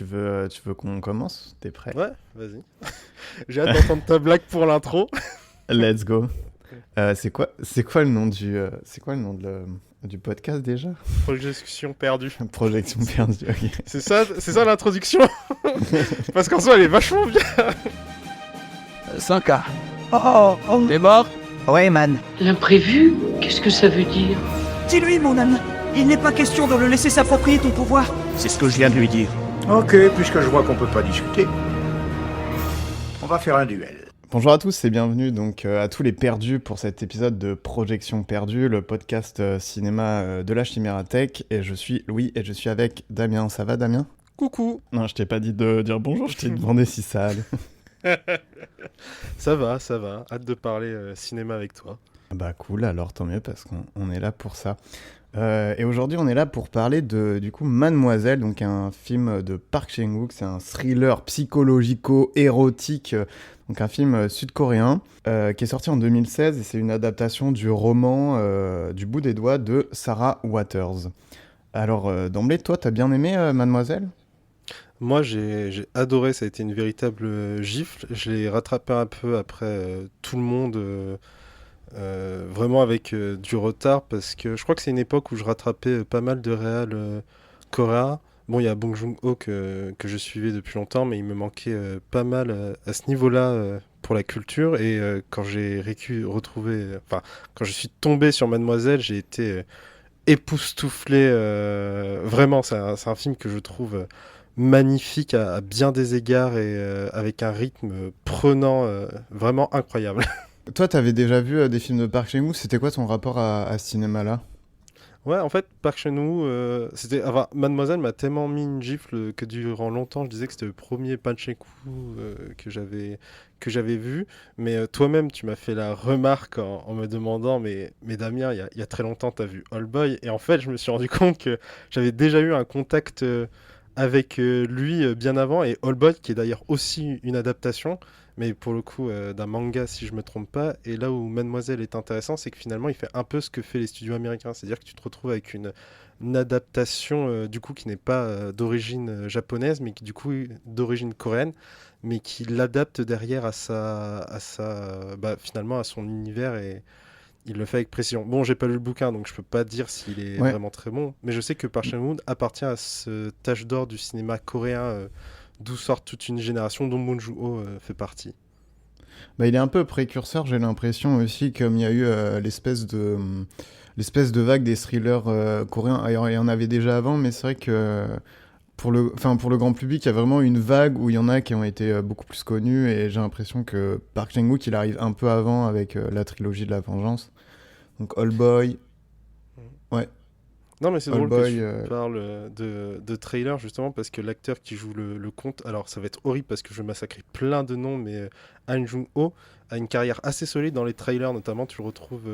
Tu veux qu'on commence? T'es prêt? Ouais, vas-y. J'ai hâte d'entendre ta blague pour l'intro. Let's go. C'est quoi le nom du podcast déjà? Projection perdue. Projection perdue. Ok. C'est ça l'introduction. Parce qu'en soi, elle est vachement bien. 100K. Oh. T'es mort? Ouais, man. L'imprévu, qu'est-ce que ça veut dire? Dis-lui, mon ami. Il n'est pas question de le laisser s'approprier ton pouvoir. C'est ce que je viens de lui dire. Ok, puisque je vois qu'on peut pas discuter, on va faire un duel. Bonjour à tous et bienvenue donc à tous les perdus pour cet épisode de Projection perdue, le podcast cinéma de la Chimérathèque. Et je suis Louis et je suis avec Damien. Ça va, Damien? Coucou. Non, je t'ai pas dit de dire bonjour, je t'ai demandé si ça allait. Ça va. Hâte de parler cinéma avec toi. Bah cool, alors tant mieux parce qu'on est là pour ça. Et aujourd'hui, on est là pour parler du coup Mademoiselle, donc un film de Park Chan-wook. C'est un thriller psychologico-érotique, donc un film sud-coréen qui est sorti en 2016 et c'est une adaptation du roman Du bout des doigts de Sarah Waters. Alors d'emblée, toi, t'as bien aimé Mademoiselle? Moi, j'ai adoré, ça a été une véritable gifle. Je l'ai rattrapé un peu après tout le monde, vraiment avec du retard, parce que je crois que c'est une époque où je rattrapais pas mal de réals coréens. Bon, il y a Bong Joon-ho que je suivais depuis longtemps, mais il me manquait pas mal à ce niveau-là pour la culture. Et quand j'ai quand je suis tombé sur Mademoiselle, j'ai été époustouflé. Vraiment, c'est un film que je trouve magnifique à bien des égards et avec un rythme prenant vraiment incroyable. Toi, t'avais déjà vu des films de Park Chan-wook, c'était quoi ton rapport à ce cinéma-là? Ouais, en fait, Park Chan-wook, Mademoiselle m'a tellement mis une gifle que durant longtemps, je disais que c'était le premier Park Chan-wook que j'avais vu. Mais toi-même, tu m'as fait la remarque en me demandant, mais Damien, il y a très longtemps, t'as vu Old Boy. Et en fait, je me suis rendu compte que j'avais déjà eu un contact avec lui bien avant. Et Old Boy, qui est d'ailleurs aussi une adaptation, mais pour le coup d'un manga si je me trompe pas. Et là où Mademoiselle est intéressant, c'est que finalement il fait un peu ce que fait les studios américains, c'est-à-dire que tu te retrouves avec une adaptation du coup qui n'est pas d'origine japonaise, mais qui du coup d'origine coréenne, mais qui l'adapte derrière finalement à son univers et il le fait avec précision. Bon, j'ai pas lu le bouquin, donc je peux pas dire s'il est Ouais. vraiment très bon, mais je sais que Park Chan-wook appartient à ce tâche d'or du cinéma coréen d'où sort toute une génération dont Bong Joon-ho fait partie. Bah, il est un peu précurseur, j'ai l'impression aussi, comme il y a eu l'espèce de vague des thrillers coréens. Alors, il y en avait déjà avant, mais c'est vrai que pour le grand public, il y a vraiment une vague où il y en a qui ont été beaucoup plus connus, et j'ai l'impression que Park Chan-wook, il arrive un peu avant avec la trilogie de la vengeance. Donc All Boy, ouais, Non, mais c'est All drôle que Boy, tu parles de trailer, justement, parce que l'acteur qui joue le comte, alors ça va être horrible parce que je vais massacrer plein de noms, mais Han Jung-ho a une carrière assez solide dans les trailers, notamment tu le retrouves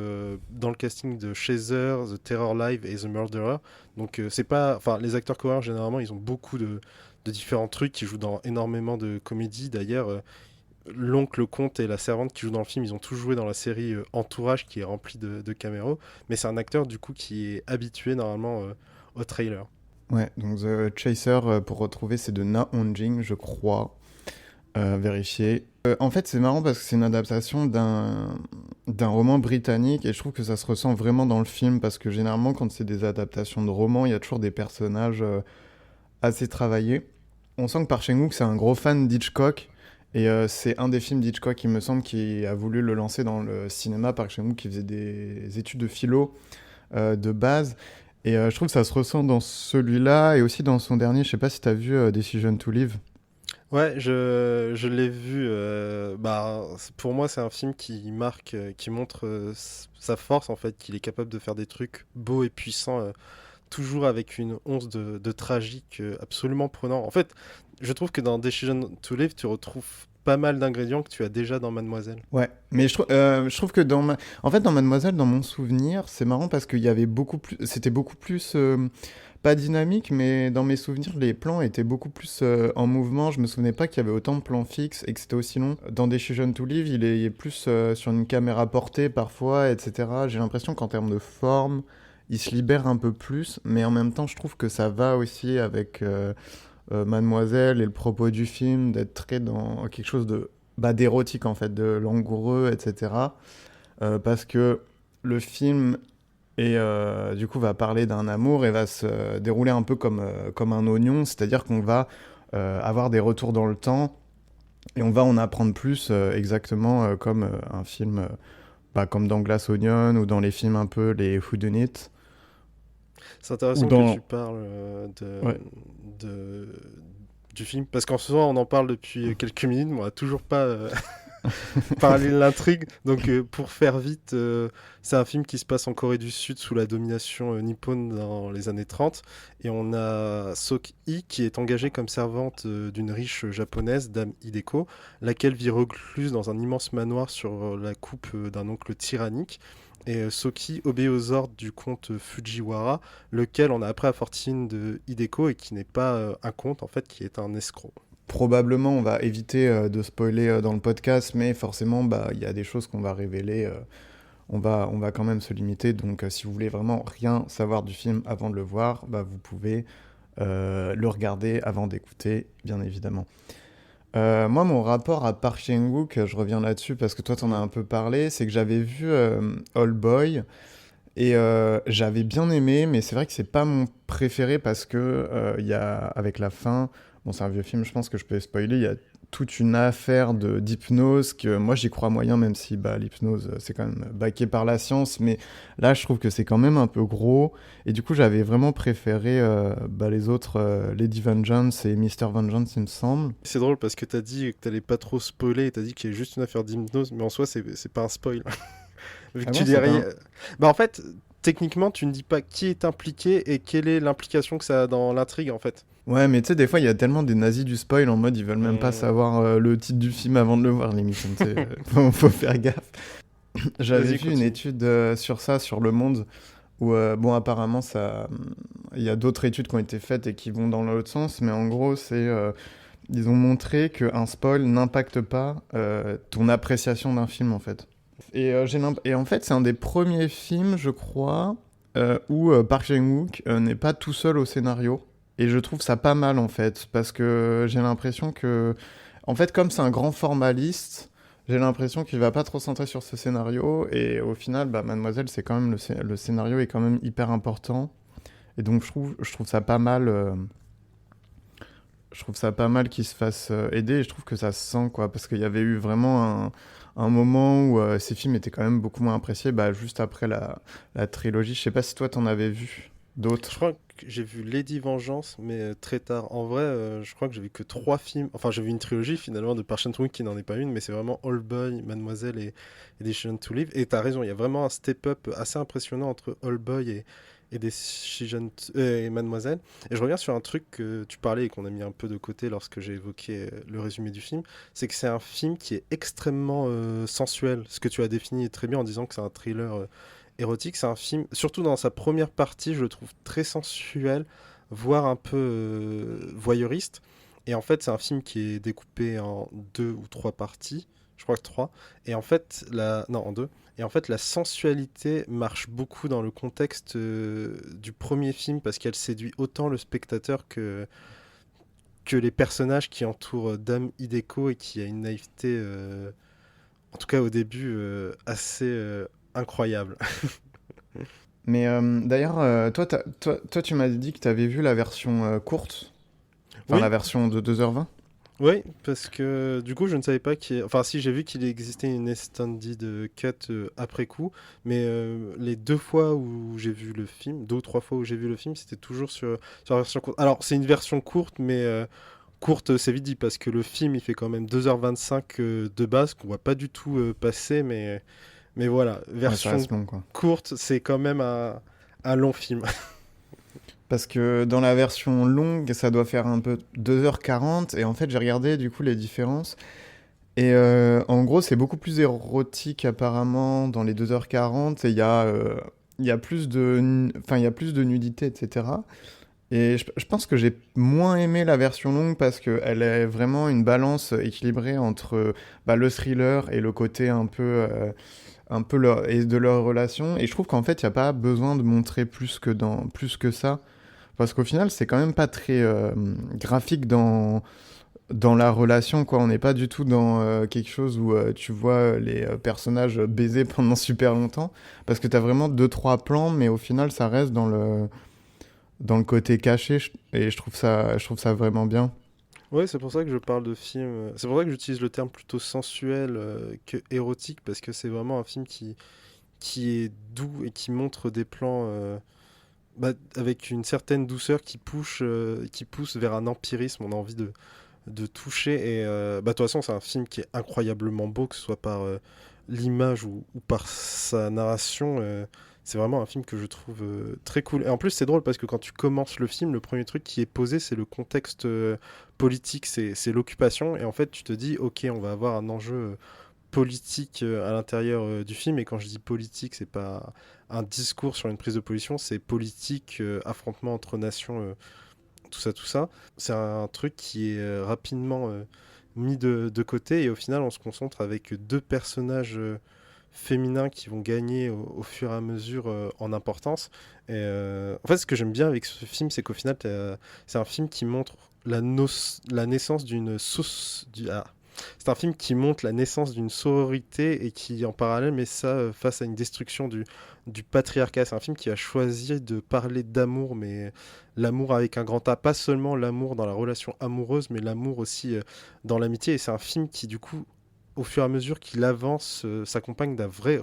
dans le casting de Chaser, The Terror Live et The Murderer. Donc c'est pas, enfin les acteurs coréens généralement ils ont beaucoup de différents trucs, ils jouent dans énormément de comédies. D'ailleurs, l'oncle, le comte et la servante qui jouent dans le film, ils ont tous joué dans la série Entourage qui est remplie de caméos. Mais c'est un acteur du coup qui est habitué normalement au trailer. ouais. Donc The Chaser, pour retrouver, c'est de Na Hong-jin, je crois. Vérifier. En fait, c'est marrant parce que c'est une adaptation d'un roman britannique et je trouve que ça se ressent vraiment dans le film parce que généralement, quand c'est des adaptations de romans, il y a toujours des personnages assez travaillés. On sent que Park Chan-wook, c'est un gros fan d'Hitchcock et c'est un des films d'Hitchcock, il me semble, qui a voulu le lancer dans le cinéma. Park Chan-wook qui faisait des études de philo de base. Et je trouve que ça se ressent dans celui-là et aussi dans son dernier. Je sais pas si t'as vu Decision to Live. Ouais, je l'ai vu. Pour moi, c'est un film qui marque, qui montre sa force en fait, qu'il est capable de faire des trucs beaux et puissants, toujours avec une once de tragique absolument prenant. En fait, je trouve que dans Decision to Live, tu retrouves pas mal d'ingrédients que tu as déjà dans Mademoiselle. Ouais, mais je trouve que en fait, dans Mademoiselle, dans mon souvenir, c'est marrant parce qu'il y avait c'était beaucoup plus, pas dynamique, mais dans mes souvenirs, les plans étaient beaucoup plus en mouvement. Je me souvenais pas qu'il y avait autant de plans fixes et que c'était aussi long. Dans Decision to Live, il est plus sur une caméra portée parfois, etc. J'ai l'impression qu'en termes de forme, il se libère un peu plus, mais en même temps, je trouve que ça va aussi avec Mademoiselle et le propos du film, d'être très dans quelque chose d'érotique en fait, de langoureux, etc. Parce que le film du coup va parler d'un amour et va se dérouler un peu comme un oignon, c'est-à-dire qu'on va avoir des retours dans le temps et on va en apprendre plus exactement comme un film comme dans Glass Onion ou dans les films un peu les Whodunit. C'est intéressant Ou dans- que tu parles Ouais. de- du film, parce qu'en soi, on en parle depuis quelques minutes, mais on n'a toujours pas parlé de l'intrigue. Donc, pour faire vite, c'est un film qui se passe en Corée du Sud sous la domination nippone dans les années 30. Et on a Sok-hee qui est engagée comme servante d'une riche japonaise, Dame Hideko, laquelle vit recluse dans un immense manoir sur la coupe d'un oncle tyrannique. Et Soki obéit aux ordres du comte Fujiwara, lequel on a appris à fortune de Hideko et qui n'est pas un comte, en fait, qui est un escroc. Probablement, on va éviter de spoiler dans le podcast, mais forcément, il y a des choses qu'on va révéler. On va quand même se limiter. Donc, si vous voulez vraiment rien savoir du film avant de le voir, vous pouvez le regarder avant d'écouter, bien évidemment. Moi, mon rapport à Park Chan-wook, je reviens là-dessus parce que toi, t'en as un peu parlé, c'est que j'avais vu Old Boy et j'avais bien aimé, mais c'est vrai que c'est pas mon préféré parce que il y a, avec la fin, bon, c'est un vieux film, je pense que je peux spoiler, il y a toute une affaire d'hypnose que moi j'y crois moyen, même si l'hypnose c'est quand même baqué par la science, mais là je trouve que c'est quand même un peu gros. Et du coup j'avais vraiment préféré les autres, Lady Vengeance et Mr. Vengeance, il me semble. C'est drôle parce que t'as dit que t'allais pas trop spoiler et t'as dit qu'il y a juste une affaire d'hypnose, mais en soi, c'est pas un spoil. Vu que Ah tu bon, dis c'est rien. pas En fait, techniquement, tu ne dis pas qui est impliqué et quelle est l'implication que ça a dans l'intrigue, en fait. Ouais, mais tu sais, des fois, il y a tellement des nazis du spoil en mode ils veulent même pas savoir le titre du film avant de le voir, limite. Tu sais, faut faire gaffe. J'avais Vas-y, vu une continue. étude sur ça, sur Le Monde, où, apparemment, il y a d'autres études qui ont été faites et qui vont dans l'autre sens, mais en gros, ils ont montré qu'un spoil n'impacte pas ton appréciation d'un film, en fait. Et en fait, c'est un des premiers films, je crois, où Park Chan-wook n'est pas tout seul au scénario. Et je trouve ça pas mal, en fait, parce que j'ai l'impression que... En fait, comme c'est un grand formaliste, j'ai l'impression qu'il va pas trop se centrer sur ce scénario. Et au final, Mademoiselle, c'est quand même le scénario est quand même hyper important. Et donc, je trouve ça pas mal... je trouve ça pas mal qu'il se fasse aider. Et je trouve que ça se sent, quoi. Parce qu'il y avait eu vraiment un moment où ces films étaient quand même beaucoup moins appréciés, juste après la trilogie. Je sais pas si toi, t'en avais vu d'autres. Je crois que j'ai vu Lady Vengeance, mais très tard. En vrai, je crois que j'ai vu que 3 films. Enfin, j'ai vu une trilogie finalement de Park Chan-wook qui n'en est pas une, mais c'est vraiment Old Boy, Mademoiselle et Decision to Live. Et t'as raison, il y a vraiment un step-up assez impressionnant entre Old Boy et et Mademoiselle. Et je reviens sur un truc que tu parlais et qu'on a mis un peu de côté lorsque j'ai évoqué le résumé du film, c'est que c'est un film qui est extrêmement sensuel. Ce que tu as défini très bien en disant que c'est un thriller érotique. C'est un film, surtout dans sa première partie, je le trouve très sensuel, voire un peu voyeuriste. Et en fait, c'est un film qui est découpé en 2 ou 3 parties. Je crois que 3. Et en fait, non, en 2. Et en fait, la sensualité marche beaucoup dans le contexte du premier film parce qu'elle séduit autant le spectateur que les personnages qui entourent Dame Hideko et qui a une naïveté, en tout cas au début, assez incroyable. Mais d'ailleurs, toi, tu m'as dit que tu avais vu la version courte, enfin Oui. la version de 2h20. Oui, parce que du coup, je ne savais pas qu'il... Enfin, si, j'ai vu qu'il existait une extended cut après coup, mais les 2 fois où j'ai vu le film, 2 ou 3 fois où j'ai vu le film, c'était toujours sur la version courte. Alors, c'est une version courte, mais courte, c'est vite dit, parce que le film, il fait quand même 2h25 de base, qu'on voit pas du tout passer, mais voilà, Ouais, ça version reste long, quoi. courte, c'est quand même un long film. Parce que dans la version longue, ça doit faire un peu 2h40. Et en fait, j'ai regardé du coup les différences. Et en gros, c'est beaucoup plus érotique apparemment dans les 2h40. Et il y a plus de nudité, etc. Et je pense que j'ai moins aimé la version longue parce qu'elle est vraiment une balance équilibrée entre le thriller et le côté un peu de leur relation. Et je trouve qu'en fait, il n'y a pas besoin de montrer plus que ça. Parce qu'au final, c'est quand même pas très graphique dans la relation, quoi. On n'est pas du tout dans quelque chose où tu vois les personnages baiser pendant super longtemps. Parce que t'as vraiment deux, trois plans, mais au final, ça reste dans le côté caché. Et je trouve ça vraiment bien. Ouais, c'est pour ça que je parle de film. C'est pour ça que j'utilise le terme plutôt sensuel que érotique, parce que c'est vraiment un film qui est doux et qui montre des plans avec une certaine douceur qui pousse vers un empirisme. On a envie de toucher. Et de toute façon, c'est un film qui est incroyablement beau, que ce soit par l'image ou par sa narration. C'est vraiment un film que je trouve très cool. Et en plus, c'est drôle parce que quand tu commences le film, le premier truc qui est posé, c'est le contexte politique, c'est l'occupation. Et en fait, tu te dis, ok, on va avoir un enjeu politique à l'intérieur du film. Et quand je dis politique, c'est pas un discours sur une prise de position, c'est politique, affrontement entre nations, tout ça, tout ça. C'est un truc qui est rapidement mis de côté. Et au final, on se concentre avec deux personnages féminins qui vont gagner au fur et à mesure en importance. Et en fait, ce que j'aime bien avec ce film, c'est qu'au final, c'est un film qui montre la naissance d'une c'est un film qui montre la naissance d'une sororité et qui, en parallèle, met ça face à une destruction du patriarcat. C'est un film qui a choisi de parler d'amour, mais l'amour avec un grand A, pas seulement l'amour dans la relation amoureuse, mais l'amour aussi dans l'amitié. Et c'est un film qui, du coup, au fur et à mesure qu'il avance, s'accompagne d'un vrai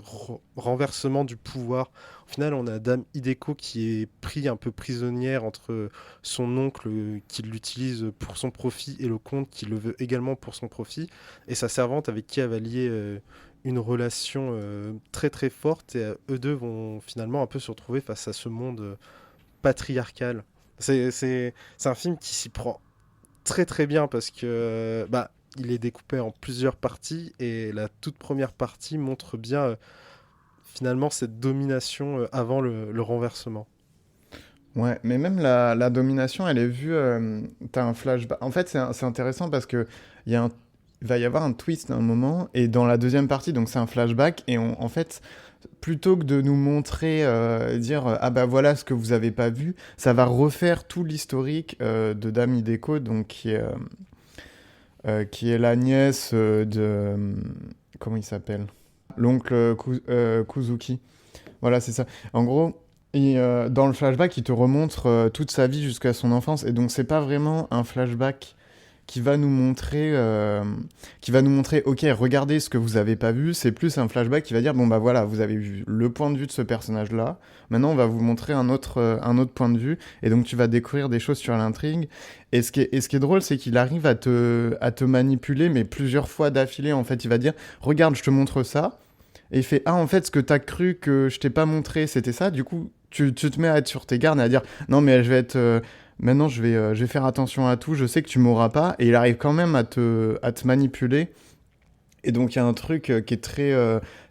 renversement du pouvoir. Au final, on a Dame Hideko qui est pris un peu prisonnière entre son oncle qui l'utilise pour son profit et le comte qui le veut également pour son profit, et sa servante avec qui elle va lier une relation très très forte, et eux deux vont finalement un peu se retrouver face à ce monde patriarcal. C'est un film qui s'y prend très très bien parce que il est découpé en plusieurs parties et la toute première partie montre bien finalement cette domination avant le renversement. Ouais, mais même la domination, elle est vue. T'as un flashback. En fait, c'est intéressant parce que il va y avoir un twist à un moment, et dans la deuxième partie, donc c'est un flashback, et en fait, plutôt que de nous montrer, dire ah bah voilà ce que vous avez pas vu, ça va refaire tout l'historique de Dame Hideko, donc qui est la nièce comment il s'appelle? L'oncle Kuzuki. Voilà, c'est ça. En gros, dans le flashback, il te remontre toute sa vie jusqu'à son enfance. Et donc, c'est pas vraiment un flashback qui va nous montrer, ok, regardez ce que vous avez pas vu. C'est plus un flashback qui va dire, bon bah voilà, vous avez vu le point de vue de ce personnage-là. Maintenant, on va vous montrer un autre point de vue. Et donc, tu vas découvrir des choses sur l'intrigue. Et ce qui est drôle, c'est qu'il arrive à te manipuler, mais plusieurs fois d'affilée. En fait, il va dire, regarde, je te montre ça. Et il fait, ah, en fait, ce que t'as cru que je t'ai pas montré, c'était ça. Du coup, tu te mets à être sur tes gardes et à dire, non, mais je vais être. Maintenant, je vais faire attention à tout. Je sais que tu m'auras pas. Et il arrive quand même à te manipuler. Et donc, il y a un truc qui est très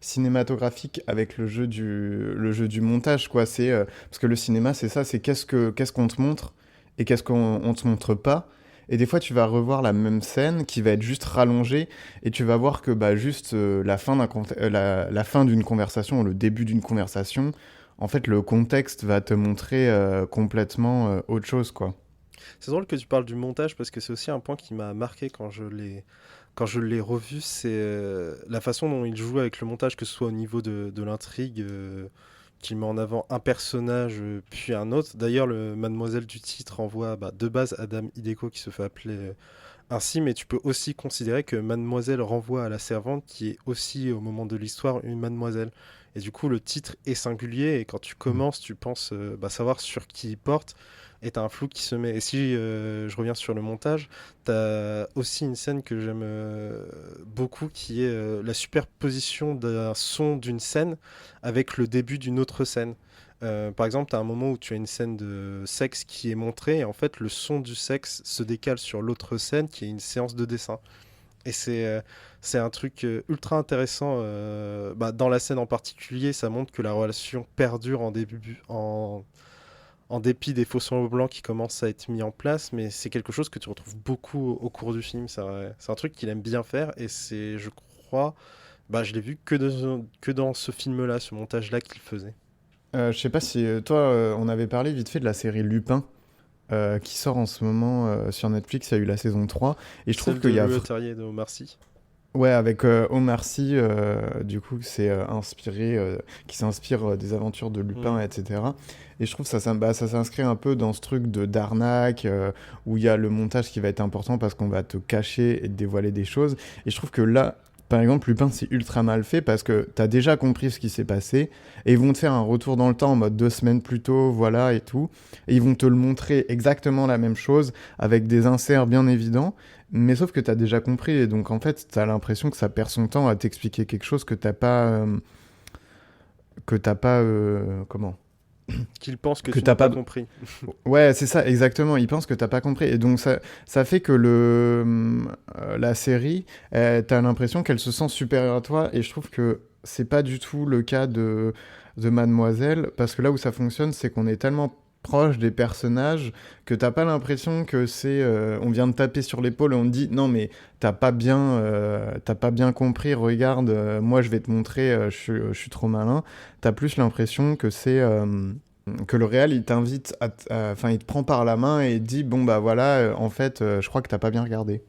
cinématographique avec le jeu du montage, quoi. Parce que le cinéma, c'est ça, c'est qu'est-ce qu'on te montre et qu'est-ce qu'on te montre pas. Et des fois, tu vas revoir la même scène qui va être juste rallongée, et tu vas voir que bah, juste la fin d'une conversation ou le début d'une conversation, en fait, le contexte va te montrer complètement autre chose, quoi. C'est drôle que tu parles du montage parce que c'est aussi un point qui m'a marqué quand je l'ai revu, c'est la façon dont il joue avec le montage, que ce soit au niveau de l'intrigue, qu'il met en avant un personnage puis un autre. D'ailleurs, le mademoiselle du titre envoie de base à Dame Hideko qui se fait appeler ainsi, mais tu peux aussi considérer que mademoiselle renvoie à la servante qui est aussi au moment de l'histoire une mademoiselle. Et du coup, le titre est singulier, et quand tu commences, tu penses savoir sur qui il porte, et t'as un flou qui se met. Et si je reviens sur le montage, t'as aussi une scène que j'aime beaucoup, qui est la superposition d'un son d'une scène avec le début d'une autre scène. Par exemple, tu as un moment où tu as une scène de sexe qui est montrée, et en fait, le son du sexe se décale sur l'autre scène qui est une séance de dessin. Et c'est un truc ultra intéressant. Dans la scène en particulier, ça montre que la relation perdure en dépit des faux semblants qui commencent à être mis en place, mais c'est quelque chose que tu retrouves beaucoup au cours du film. C'est un truc qu'il aime bien faire, et c'est, je crois, je l'ai vu que dans ce film-là, ce montage-là qu'il faisait. Je sais pas si toi, on avait parlé vite fait de la série Lupin. qui sort en ce moment sur Netflix. Il y a eu la saison 3. Et je trouve Celle qu'il de y a... Le Terrier de Omar Sy. Ouais, avec Omar Sy, du coup, c'est inspiré, qui s'inspire des aventures de Lupin, etc. Et je trouve ça s'inscrit un peu dans ce truc d'arnaque, où il y a le montage qui va être important parce qu'on va te cacher et te dévoiler des choses. Et je trouve que là, par exemple, Lupin, c'est ultra mal fait parce que t'as déjà compris ce qui s'est passé et ils vont te faire un retour dans le temps en mode 2 semaines plus tôt, voilà, et tout. Et ils vont te le montrer exactement la même chose avec des inserts bien évidents. Mais sauf que t'as déjà compris, et donc en fait, t'as l'impression que ça perd son temps à t'expliquer quelque chose que t'as pas... comment? Qu'il pense que Que tu t'as n'as pas pas... compris. Ouais, c'est ça, exactement. Ils pensent que t'as pas compris. Et donc ça fait que la série, t'as l'impression qu'elle se sent supérieure à toi, et je trouve que c'est pas du tout le cas de Mademoiselle, parce que là où ça fonctionne, c'est qu'on est tellement proche des personnages que t'as pas l'impression que c'est on vient de taper sur l'épaule et on te dit non mais t'as pas bien compris, regarde, moi je vais te montrer, je suis trop malin. T'as plus l'impression que c'est que le réal il t'invite enfin il te prend par la main et il te dit bon bah voilà, en fait je crois que t'as pas bien regardé.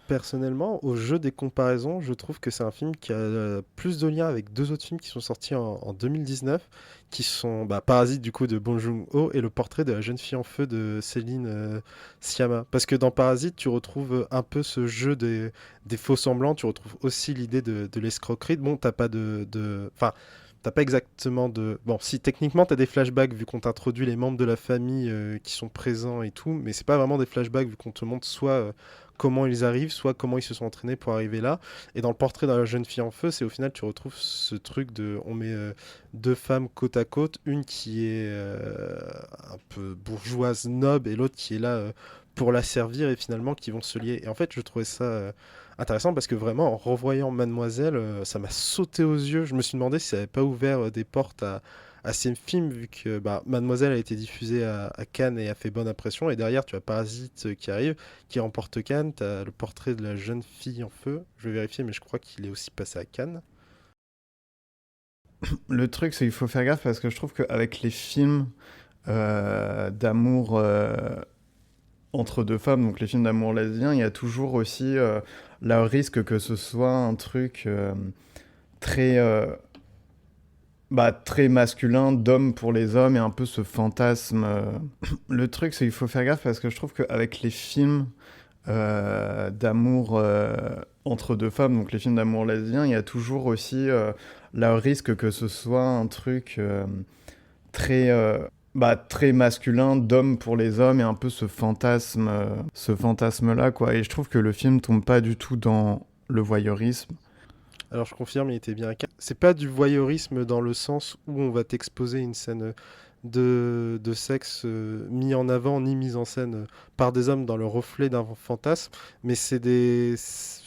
Personnellement, au jeu des comparaisons, je trouve que c'est un film qui a plus de liens avec deux autres films qui sont sortis en 2019, qui sont Parasite du coup de Bong Joon-ho et Le Portrait de la jeune fille en feu de Céline Sciamma. Parce que dans Parasite, tu retrouves un peu ce jeu des faux semblants, tu retrouves aussi l'idée de l'escroquerie. Bon, t'as pas Enfin, t'as pas exactement de... Bon, si techniquement t'as des flashbacks vu qu'on t'introduit les membres de la famille qui sont présents et tout, mais c'est pas vraiment des flashbacks vu qu'on te montre soit comment ils arrivent, soit comment ils se sont entraînés pour arriver là. Et dans Le Portrait de la jeune fille en feu, c'est au final tu retrouves ce truc de... On met deux femmes côte à côte, une qui est un peu bourgeoise, noble, et l'autre qui est là pour la servir et finalement qui vont se lier. Et en fait, je trouvais ça... intéressant parce que vraiment en revoyant Mademoiselle, ça m'a sauté aux yeux. Je me suis demandé si ça n'avait pas ouvert des portes à ces films vu que Mademoiselle a été diffusée à Cannes et a fait bonne impression. Et derrière, tu as Parasite qui arrive, qui remporte Cannes. Tu as Le Portrait de la jeune fille en feu. Je vais vérifier, mais je crois qu'il est aussi passé à Cannes. Le truc c'est qu'il faut faire gaffe parce que je trouve qu'avec les films d'amour entre deux femmes, donc les films d'amour lesbien, il y a toujours aussi le risque que ce soit un truc très, très masculin, d'homme pour les hommes, et un peu ce fantasme. Le truc, c'est qu'il faut faire gaffe parce que je trouve qu'avec les films d'amour entre deux femmes, donc les films d'amour lesbien, il y a toujours aussi le risque que ce soit un truc très... très masculin, d'homme pour les hommes, et un peu ce fantasme-là, quoi. Et je trouve que le film tombe pas du tout dans le voyeurisme. Alors je confirme, il était bien à Cannes. C'est pas du voyeurisme dans le sens où on va t'exposer une scène de sexe mis en avant ni mise en scène par des hommes dans le reflet d'un fantasme, mais ce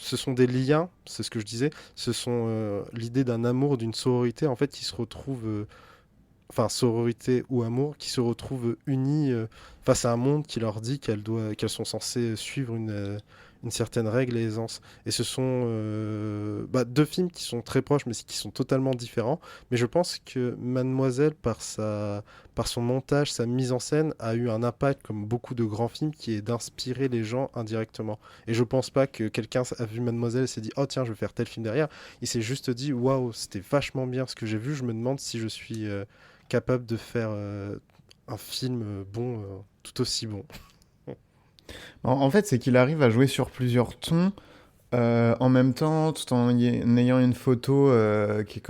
sont des liens, c'est ce que je disais, ce sont l'idée d'un amour, d'une sororité en fait qui se retrouve enfin sororité ou amour, qui se retrouvent unis face à un monde qui leur dit qu'elles sont censées suivre une certaine règle et aisance. Et ce sont deux films qui sont très proches, mais qui sont totalement différents. Mais je pense que Mademoiselle, par son montage, sa mise en scène, a eu un impact, comme beaucoup de grands films, qui est d'inspirer les gens indirectement. Et je pense pas que quelqu'un a vu Mademoiselle et s'est dit « Oh tiens, je vais faire tel film derrière ». Il s'est juste dit « Waouh, c'était vachement bien ce que j'ai vu, je me demande si je suis... capable de faire un film bon, tout aussi bon. » En fait, c'est qu'il arrive à jouer sur plusieurs tons en même temps, tout en ayant une photo qui est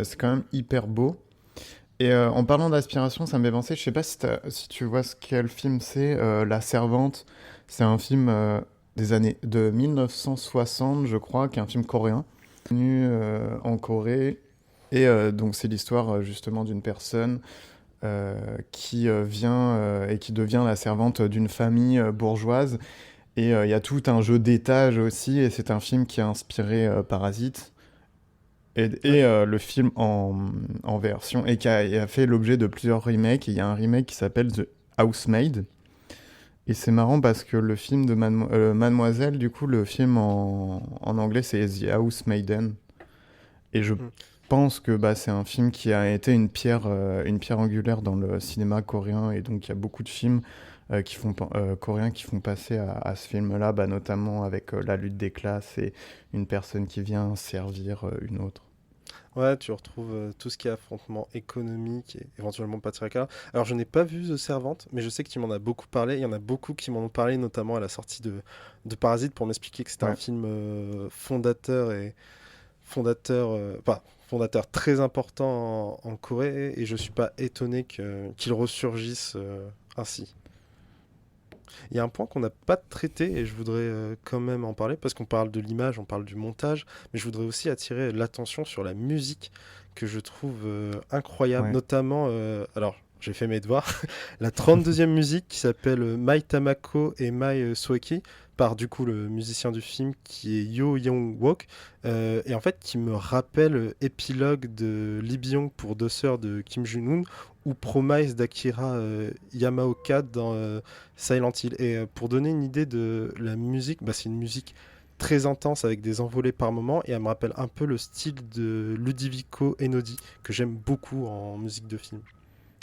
c'est quand même hyper beau. Et en parlant d'aspiration, ça me fait penser, je sais pas si tu vois quel film c'est, La Servante. C'est un film des années de 1960, je crois, qui est un film coréen, connu en Corée. Et donc c'est l'histoire justement d'une personne qui vient et qui devient la servante d'une famille bourgeoise. Et il y a tout un jeu d'étage aussi, et c'est un film qui a inspiré Parasite. Et le film en version, et qui a fait l'objet de plusieurs remakes. Il y a un remake qui s'appelle The Housemaid. Et c'est marrant parce que le film de Mademoiselle, du coup, le film en anglais, c'est The Housemaiden. Et je pense que c'est un film qui a été une pierre angulaire dans le cinéma coréen, et donc il y a beaucoup de films coréens qui font passer à ce film-là, bah, notamment avec la lutte des classes et une personne qui vient servir une autre. Ouais, tu retrouves tout ce qui est affrontement économique et éventuellement patriarcat. Alors, je n'ai pas vu The Servante, mais je sais que tu m'en as beaucoup parlé. Il y en a beaucoup qui m'en ont parlé, notamment à la sortie de Parasite, pour m'expliquer que c'était un Ouais. film fondateur très important en Corée, et je suis pas étonné qu'il ressurgisse ainsi. Il y a un point qu'on n'a pas traité et je voudrais quand même en parler parce qu'on parle de l'image, on parle du montage, mais je voudrais aussi attirer l'attention sur la musique que je trouve incroyable, Ouais. notamment, alors j'ai fait mes devoirs, la 32e musique qui s'appelle Mai Tamako et Mai Soeki par du coup le musicien du film qui est Yo Young-wook et en fait qui me rappelle épilogue de Lee Byung pour Deux sœurs de Kim Jong-un ou Promise d'Akira Yamaoka dans Silent Hill. Et pour donner une idée de la musique, bah, c'est une musique très intense avec des envolées par moment et elle me rappelle un peu le style de Ludovico Einaudi que j'aime beaucoup en musique de film.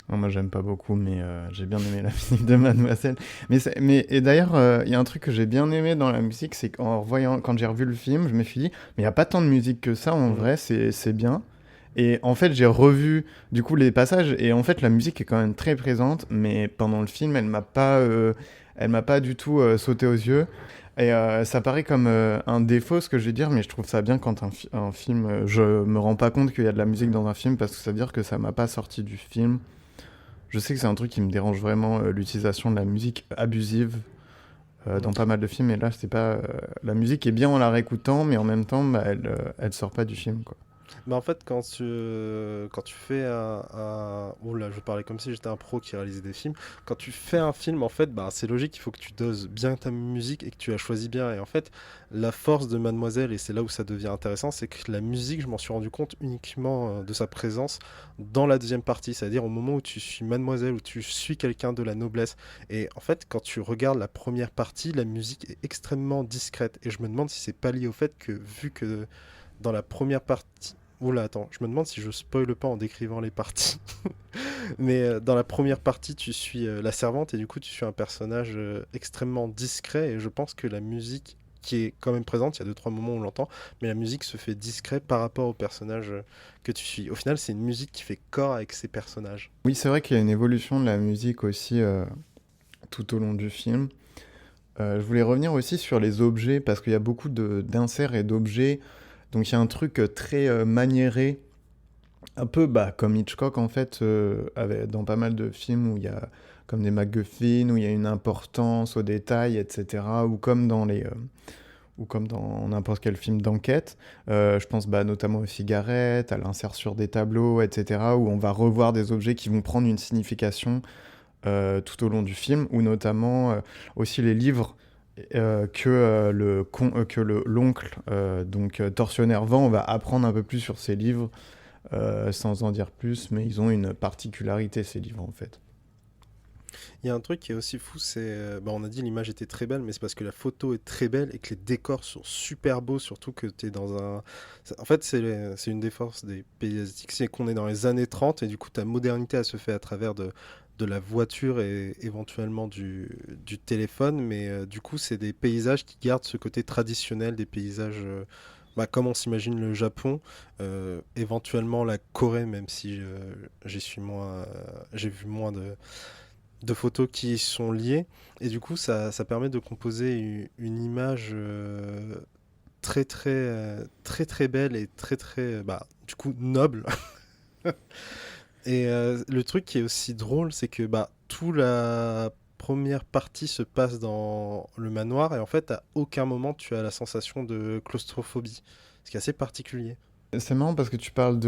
Non, moi, j'aime pas beaucoup, mais j'ai bien aimé la musique de Mademoiselle. Et d'ailleurs, il y a un truc que j'ai bien aimé dans la musique, c'est qu'en revoyant, quand j'ai revu le film, je me suis dit, mais il n'y a pas tant de musique que ça, en vrai, c'est bien. Et en fait, j'ai revu, du coup, les passages, et en fait, la musique est quand même très présente, mais pendant le film, elle m'a pas du tout sauté aux yeux. Et ça paraît comme un défaut, ce que je vais dire, mais je trouve ça bien quand un film, je me rends pas compte qu'il y a de la musique dans un film, parce que ça veut dire que ça m'a pas sorti du film. Je sais que c'est un truc qui me dérange vraiment, l'utilisation de la musique abusive dans pas mal de films. Et là, c'est pas. La musique est bien en la réécoutant, mais en même temps, bah, elle sort pas du film, quoi. Mais en fait, quand tu fais oh là, je parlais comme si j'étais un pro qui réalisait des films. Quand tu fais un film, en fait, bah, c'est logique, il faut que tu doses bien ta musique et que tu la choisis bien. Et en fait, la force de Mademoiselle, et c'est là où ça devient intéressant, c'est que la musique, je m'en suis rendu compte uniquement de sa présence dans la deuxième partie. C'est-à-dire au moment où tu suis Mademoiselle, où tu suis quelqu'un de la noblesse. Et en fait, quand tu regardes la première partie, la musique est extrêmement discrète. Et je me demande si c'est pas lié au fait que, vu que dans la première partie. Oula, attends, je me demande si je spoile pas en décrivant les parties. Mais dans la première partie, tu suis la servante et du coup, tu suis un personnage extrêmement discret. Et je pense que la musique qui est quand même présente, il y a deux, trois moments où on l'entend, mais la musique se fait discret par rapport au personnage que tu suis. Au final, c'est une musique qui fait corps avec ces personnages. Oui, c'est vrai qu'il y a une évolution de la musique aussi tout au long du film. Je voulais revenir aussi sur les objets, parce qu'il y a beaucoup d'inserts et d'objets. Donc il y a un truc très maniéré, un peu bah, comme Hitchcock en fait, dans pas mal de films où il y a comme des MacGuffin, où il y a une importance aux détails, etc. Ou comme dans n'importe quel film d'enquête. Je pense bah, notamment aux cigarettes, à l'insert sur des tableaux, etc. Où on va revoir des objets qui vont prendre une signification tout au long du film, ou notamment aussi les livres que l'oncle, donc tortionnaire vend. On va apprendre un peu plus sur ces livres sans en dire plus, mais ils ont une particularité, ces livres, en fait. Il y a un truc qui est aussi fou, c'est, bah, on a dit l'image était très belle, mais c'est parce que la photo est très belle et que les décors sont super beaux, surtout que tu es dans un... En fait, c'est une des forces des pays asiatiques, c'est qu'on est dans les années 30 et du coup, ta modernité, elle se fait à travers de la voiture et éventuellement du téléphone, mais du coup, c'est des paysages qui gardent ce côté traditionnel des paysages... bah, comme on s'imagine le Japon, éventuellement la Corée, même si j'ai vu moins de photos qui y sont liées. Et du coup, ça permet de composer une image très très belle et très très, bah, du coup, noble. Et le truc qui est aussi drôle, c'est que bah, toute la première partie se passe dans le manoir et en fait, à aucun moment tu as la sensation de claustrophobie. Ce qui est assez particulier. C'est marrant parce que tu parles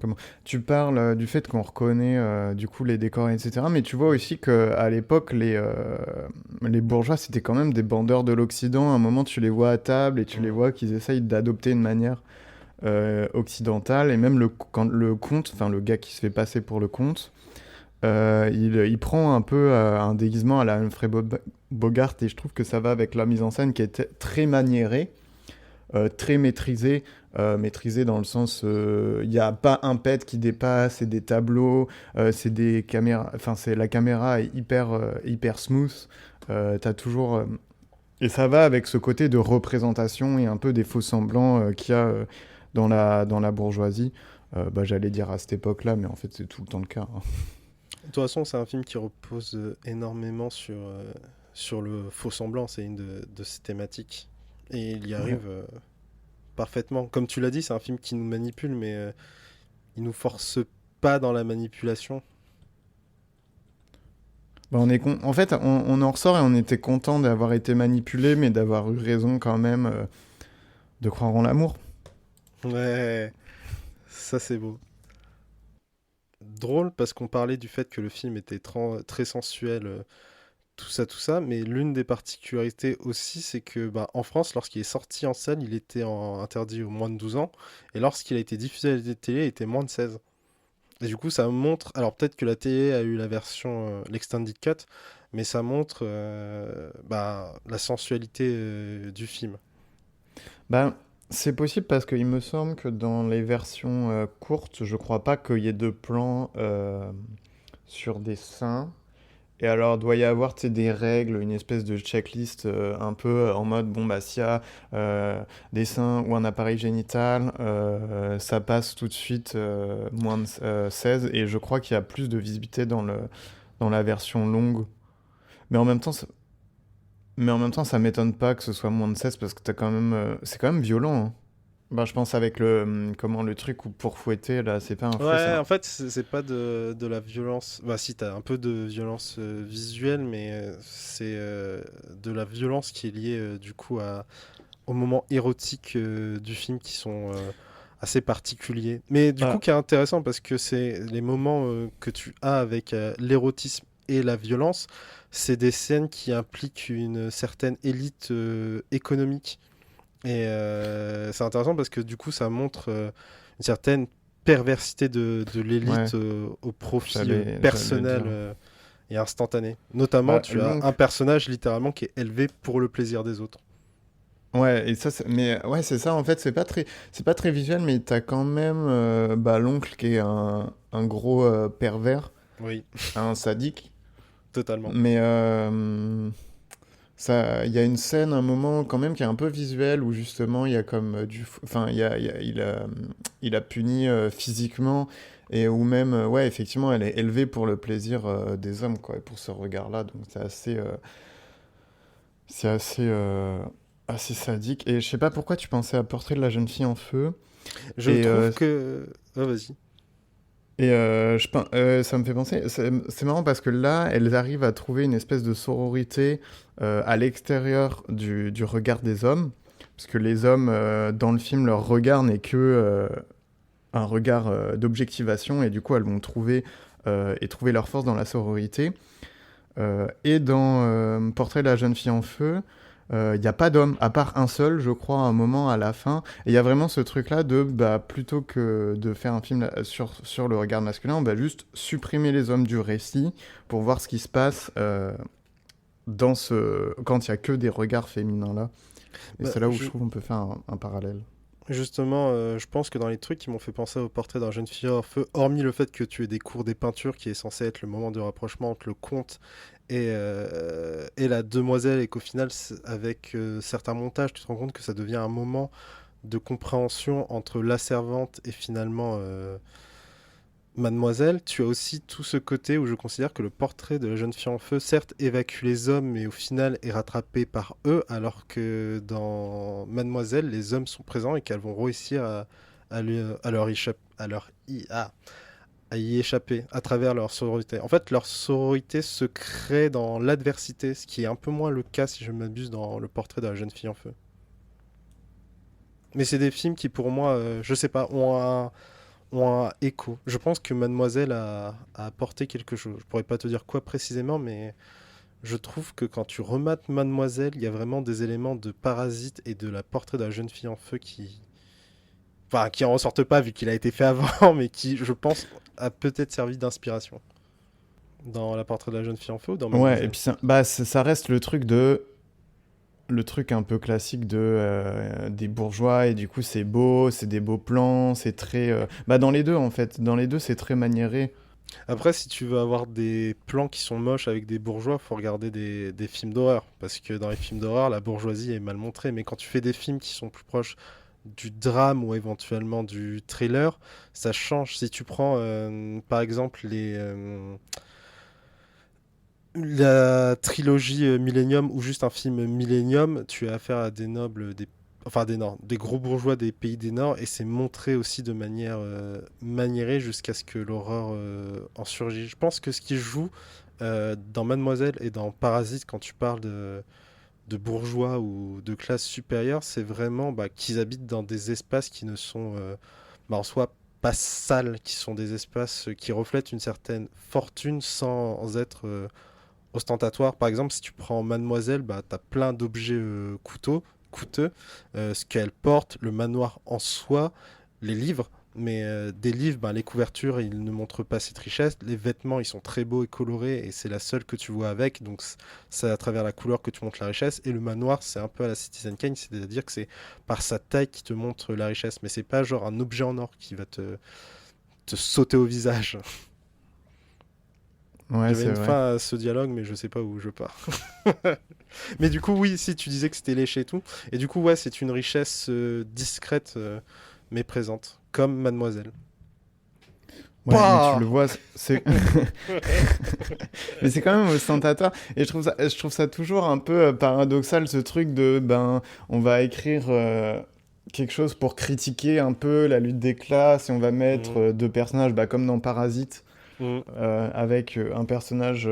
comment tu parles du fait qu'on reconnaît du coup les décors, etc. Mais tu vois aussi qu'à l'époque, les bourgeois, c'était quand même des bandeurs de l'Occident. À un moment, tu les vois à table et tu les vois qu'ils essayent d'adopter une manière occidentale. Et même quand le comte, enfin le gars qui se fait passer pour le comte, il prend un peu un déguisement à la Humphrey Bogart, et je trouve que ça va avec la mise en scène qui est très maniérée. très maîtrisé. Maîtrisé dans le sens, il n'y a pas un pet qui dépasse, c'est des tableaux, c'est des caméras, enfin, la caméra est hyper smooth. T'as toujours. Et ça va avec ce côté de représentation et un peu des faux semblants qu'il y a dans la bourgeoisie. J'allais dire à cette époque-là, mais en fait, c'est tout le temps le cas, hein. De toute façon, c'est un film qui repose énormément sur le faux semblant, c'est une de ses thématiques. Et il y arrive parfaitement. Comme tu l'as dit, c'est un film qui nous manipule, mais il nous force pas dans la manipulation. En fait, on en ressort et on était content d'avoir été manipulé, mais d'avoir eu raison quand même de croire en l'amour. Ouais, ça c'est beau. Drôle parce qu'on parlait du fait que le film était très sensuel, tout ça, mais l'une des particularités aussi, c'est que en France, lorsqu'il est sorti en salle, il était interdit aux moins de 12 ans, et lorsqu'il a été diffusé à la télé, il était moins de 16. Et du coup, ça montre, alors peut-être que la télé a eu la version, l'extended cut, mais ça montre la sensualité du film. Ben, c'est possible parce qu'il me semble que dans les versions courtes, je crois pas qu'il y ait de plans sur des seins. Et alors, doit y avoir, tu sais, des règles, une espèce de checklist un peu en mode, bon, s'il y a des seins ou un appareil génital, ça passe tout de suite moins de 16. Et je crois qu'il y a plus de visibilité dans la version longue. Mais en même temps, ça m'étonne pas que ce soit moins de 16 parce que t'as quand même, c'est quand même violent, hein. Je pense avec le truc où pour fouetter, là, c'est pas un faux, Ouais, ça. en fait, c'est pas de la violence. Bah, si, t'as un peu de violence visuelle, mais c'est de la violence qui est liée du coup aux moments érotiques du film qui sont assez particuliers. Mais du coup, qui est intéressant parce que c'est les moments que tu as avec l'érotisme et la violence, c'est des scènes qui impliquent une certaine élite économique. Et c'est intéressant parce que du coup, ça montre une certaine perversité de Ouais, l'élite au profit j'allais personnel dire. et instantané. Notamment, tu as Donc, un personnage littéralement qui est élevé pour le plaisir des autres. ouais, et ça, mais ouais, c'est ça, en fait, c'est pas très visuel, mais t'as quand même l'oncle qui est un gros pervers, Oui, un sadique. totalement. Mais il y a une scène, un moment quand même qui est un peu visuel où justement il y a comme enfin il a puni physiquement et où même ouais effectivement elle est élevée pour le plaisir des hommes quoi et pour ce regard-là donc assez sadique et je sais pas pourquoi tu pensais à Portrait de la jeune fille en feu Je et trouve que... Ah, vas-y. ça me fait penser, c'est marrant parce que là, elles arrivent à trouver une espèce de sororité à l'extérieur du regard des hommes, parce que les hommes, dans le film, leur regard n'est que un regard d'objectivation, et du coup, elles vont trouver leur force dans la sororité. Et dans Portrait de la jeune fille en feu, il n'y a pas d'homme, à part un seul, je crois, à un moment à la fin. Et il y a vraiment ce truc-là de, plutôt que de faire un film sur le regard masculin, on va juste supprimer les hommes du récit pour voir ce qui se passe quand il n'y a que des regards féminins là. Et c'est là où je trouve qu'on peut faire un parallèle. Justement, je pense que dans les trucs qui m'ont fait penser au Portrait d'un jeune fille en feu, hormis le fait que tu aies des cours des peintures qui est censé être le moment de rapprochement entre le conte et la demoiselle et qu'au final, avec certains montages, tu te rends compte que ça devient un moment de compréhension entre la servante et finalement mademoiselle. Tu as aussi tout ce côté où je considère que le portrait de la jeune fille en feu, certes, évacue les hommes, mais au final est rattrapé par eux, alors que dans Mademoiselle, les hommes sont présents et qu'elles vont réussir à y échapper à travers leur sororité. En fait, leur sororité se crée dans l'adversité, ce qui est un peu moins le cas, si je m'abuse, dans le portrait de la jeune fille en feu. Mais c'est des films qui, pour moi, je sais pas, ont un écho. Je pense que Mademoiselle a apporté quelque chose. Je pourrais pas te dire quoi précisément, mais je trouve que quand tu remates Mademoiselle, il y a vraiment des éléments de Parasite et de la portrait de la jeune fille en feu qui en ressortent pas vu qu'il a été fait avant, mais qui, je pense, a peut-être servi d'inspiration. Dans la portrait de la jeune fille en feu ou dans Ouais, Mademoiselle. et puis ça reste le truc de le truc un peu classique des bourgeois, et du coup c'est beau, c'est des beaux plans, c'est très... Bah dans les deux en fait, dans les deux c'est très maniéré. Après, si tu veux avoir des plans qui sont moches avec des bourgeois, faut regarder des films d'horreur. Parce que dans les films d'horreur, la bourgeoisie est mal montrée. Mais quand tu fais des films qui sont plus proches du drame ou éventuellement du thriller, ça change. Si tu prends par exemple la trilogie Millennium ou juste un film Millennium, tu as affaire à des nobles, des gros bourgeois des pays des Nord, et c'est montré aussi de manière maniérée jusqu'à ce que l'horreur en surgit. Je pense que ce qui joue dans Mademoiselle et dans Parasite, quand tu parles de bourgeois ou de classe supérieure, c'est vraiment qu'ils habitent dans des espaces qui ne sont en soi pas sales, qui sont des espaces qui reflètent une certaine fortune sans être ostentatoire. Par exemple, si tu prends Mademoiselle, tu as plein d'objets coûteux, ce qu'elle porte, le manoir en soi, les livres. Mais des livres, les couvertures, ils ne montrent pas cette richesse. Les vêtements, ils sont très beaux et colorés, et c'est la seule que tu vois avec. Donc, c'est à travers la couleur que tu montres la richesse. Et le manoir, c'est un peu à la Citizen Kane, c'est-à-dire que c'est par sa taille qui te montre la richesse. Mais c'est pas genre un objet en or qui va te sauter au visage. Ouais, J'avais c'est une vrai. fin à ce dialogue, mais je sais pas où je pars. Mais du coup, oui, si tu disais que c'était léché et tout. Et du coup, ouais, c'est une richesse discrète, mais présente, comme Mademoiselle. Ouais, mais tu Bah le vois, c'est... Mais c'est quand même ostentatoire. Et je trouve ça toujours un peu paradoxal, ce truc de, on va écrire quelque chose pour critiquer un peu la lutte des classes, et on va mettre Mhm. deux personnages, comme dans Parasite, Mhm. avec un personnage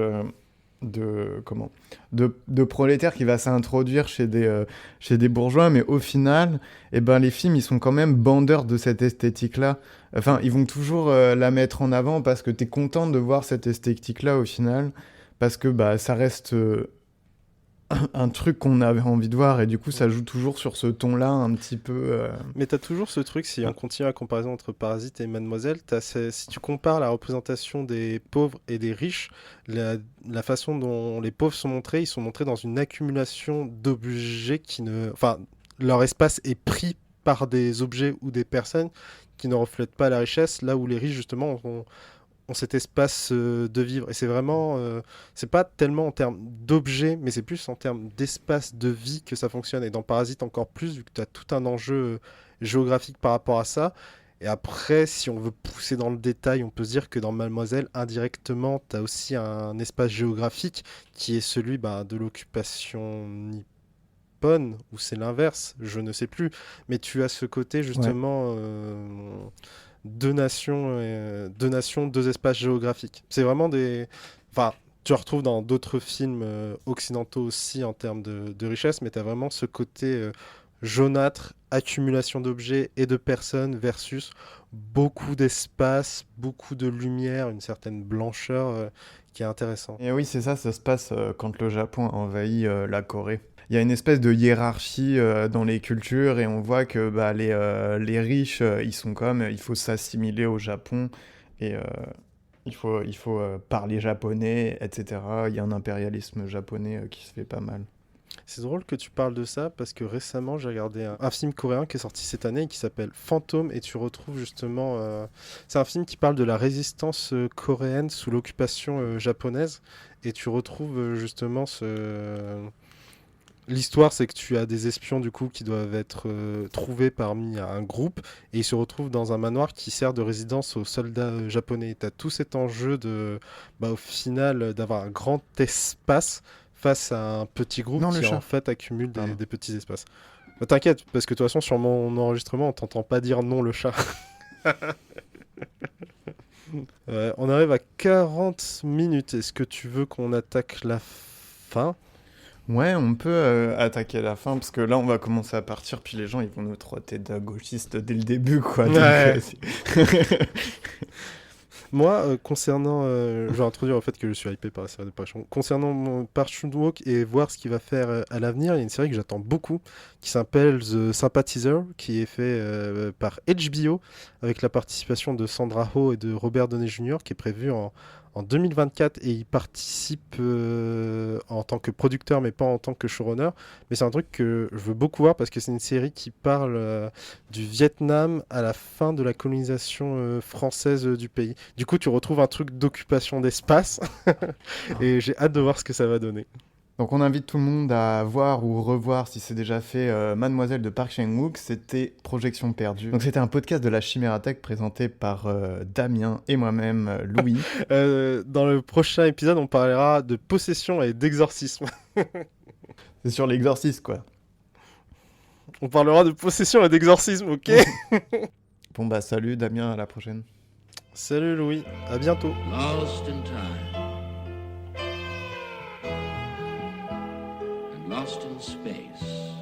comment, de prolétaire qui va s'introduire chez des bourgeois, mais au final, les films, ils sont quand même bandeurs de cette esthétique-là. Enfin, ils vont toujours la mettre en avant parce que t'es content de voir cette esthétique-là au final, parce que ça reste un truc qu'on avait envie de voir, et du coup, ça joue toujours sur ce ton-là un petit peu. Mais t'as toujours ce truc, si on continue la comparaison entre Parasite et Mademoiselle, si tu compares la représentation des pauvres et des riches, la façon dont les pauvres sont montrés, ils sont montrés dans une accumulation d'objets qui ne... Enfin, leur espace est pris par des objets ou des personnes qui ne reflètent pas la richesse, là où les riches, justement, ont cet espace de vivre. Et c'est vraiment... c'est pas tellement en termes d'objets, mais c'est plus en termes d'espace de vie que ça fonctionne. Et dans Parasite, encore plus, vu que tu as tout un enjeu géographique par rapport à ça. Et après, si on veut pousser dans le détail, on peut se dire que dans Mademoiselle, indirectement, tu as aussi un espace géographique qui est celui de l'occupation nippone, ou c'est l'inverse, je ne sais plus. Mais tu as ce côté, Ouais. justement... deux nations, deux espaces géographiques. C'est vraiment des... Enfin, tu retrouves dans d'autres films occidentaux aussi en termes de richesse, mais tu as vraiment ce côté jaunâtre, accumulation d'objets et de personnes versus beaucoup d'espace, beaucoup de lumière, une certaine blancheur qui est intéressant. Et oui, c'est ça, ça se passe quand le Japon a envahi la Corée. Il y a une espèce de hiérarchie dans les cultures, et on voit que les riches, ils sont comme, il faut s'assimiler au Japon, et il faut parler japonais, etc. Il y a un impérialisme japonais qui se fait pas mal. C'est drôle que tu parles de ça parce que récemment j'ai regardé un film coréen qui est sorti cette année et qui s'appelle Fantôme, et tu retrouves justement... c'est un film qui parle de la résistance coréenne sous l'occupation japonaise, et tu retrouves justement ce... L'histoire, c'est que tu as des espions du coup qui doivent être trouvés parmi un groupe, et ils se retrouvent dans un manoir qui sert de résidence aux soldats japonais. Tu as tout cet enjeu de, au final, d'avoir un grand espace face à un petit groupe Non, le qui en chat. fait accumule Pardon. des petits espaces. T'inquiète, parce que de toute façon, sur mon enregistrement, on t'entend pas dire non le chat. On arrive à 40 minutes. Est-ce que tu veux qu'on attaque la fin? Ouais, on peut attaquer la fin, parce que là, on va commencer à partir, puis les gens, ils vont nous traiter de gauchistes dès le début, quoi. Donc, Ouais. Moi, concernant, je vais introduire le fait que je suis hypé par la série de Parchment. Concernant mon Parchment Walk et voir ce qu'il va faire à l'avenir, il y a une série que j'attends beaucoup qui s'appelle The Sympathizer, qui est fait par HBO avec la participation de Sandra Oh et de Robert Downey Jr., qui est prévue en 2024 et il participe en tant que producteur mais pas en tant que showrunner. Mais c'est un truc que je veux beaucoup voir parce que c'est une série qui parle du Vietnam à la fin de la colonisation française du pays. Du coup, tu retrouves un truc d'occupation d'espace et j'ai hâte de voir ce que ça va donner. Donc on invite tout le monde à voir ou revoir, si c'est déjà fait, Mademoiselle de Park Chan-wook, c'était Projection perdue. Donc c'était un podcast de la Chimérathèque présenté par Damien et moi-même, Louis. Dans le prochain épisode, on parlera de possession et d'exorcisme. C'est sur l'exorcisme, quoi. On parlera de possession et d'exorcisme, ok? Bon bah salut Damien, à la prochaine. Salut Louis, à bientôt. Lost in time and lost in space.